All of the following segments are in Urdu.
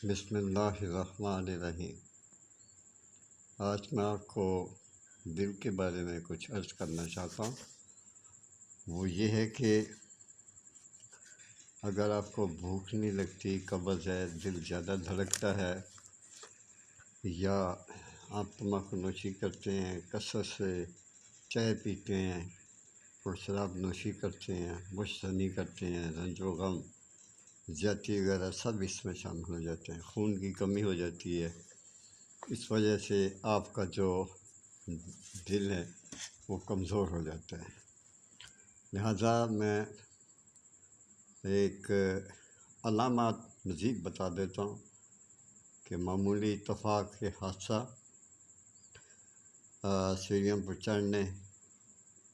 بسم اللہ الرحمن الرحیم۔ آج میں آپ کو دل کے بارے میں کچھ عرض کرنا چاہتا ہوں۔ وہ یہ ہے کہ اگر آپ کو بھوک نہیں لگتی، قبض ہے، دل زیادہ دھڑکتا ہے، یا آپ تمباکو نوشی کرتے ہیں، کثرت سے چائے پیتے ہیں اور شراب نوشی کرتے ہیں، مشتنی کرتے ہیں، رنج و غم، زیادتی وغیرہ سب اس میں شامل ہو جاتے ہیں، خون کی کمی ہو جاتی ہے، اس وجہ سے آپ کا جو دل ہے وہ کمزور ہو جاتا ہے۔ لہذا میں ایک علامات مزید بتا دیتا ہوں کہ معمولی اتفاق کے حادثہ، سیڑھیوں پر چڑھنے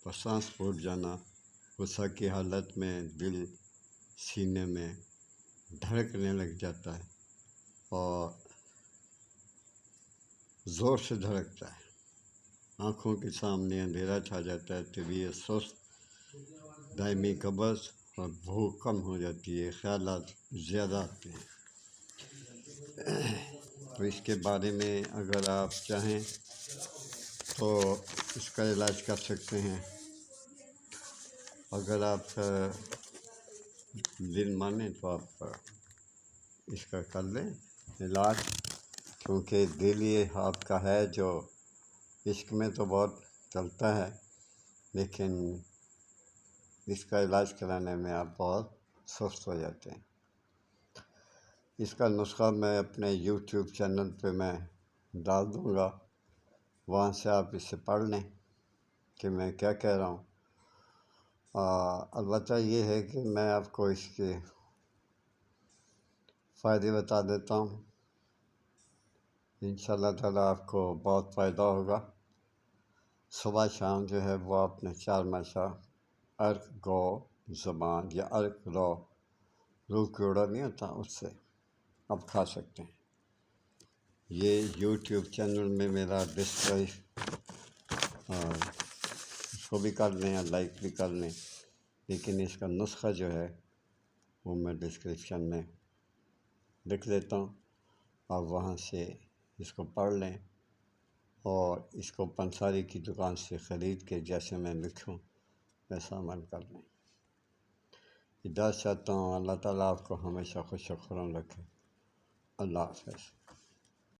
پر سانس پھوٹ جانا، غصہ کی حالت میں دل سینے میں دھڑکنے لگ جاتا ہے اور زور سے دھڑکتا ہے، آنکھوں کے سامنے اندھیرا چھا جاتا ہے، طبیعت سست، دائمی قبض اور بھوک کم ہو جاتی ہے، خیالات زیادہ آتے ہیں۔ تو اس کے بارے میں اگر آپ چاہیں تو اس کا علاج کر سکتے ہیں۔ اگر آپ دل مانیں تو آپ اس کا کر لیں علاج، کیونکہ دل یہ آپ کا ہے جو عشق میں تو بہت چلتا ہے، لیکن اس کا علاج کرانے میں آپ بہت سست ہو جاتے ہیں۔ اس کا نسخہ میں اپنے یوٹیوب چینل پہ میں ڈال دوں گا، وہاں سے آپ اسے پڑھ لیں کہ میں کیا کہہ رہا ہوں۔ البتہ یہ ہے کہ میں آپ کو اس کے فائدے بتا دیتا ہوں، انشاءاللہ تعالیٰ آپ کو بہت فائدہ ہوگا۔ صبح شام جو ہے وہ اپنے 4 مرتبہ عرق گو زبان یا عرق رو روح کیوڑا نہیں ہوتا، اس سے آپ کھا سکتے ہیں۔ یہ یوٹیوب چینل میں میرا اس کو بھی کر لیں یا لائک بھی کر لیں، لیکن اس کا نسخہ جو ہے وہ میں ڈسکرپشن میں لکھ دیتا ہوں، آپ وہاں سے اس کو پڑھ لیں اور اس کو پنساری کی دکان سے خرید کے جیسے میں لکھوں ویسا عمل کر لیں۔ ہدایت چاہتا ہوں، اللہ تعالیٰ آپ کو ہمیشہ خوش و خرم رکھے۔ اللہ حافظ۔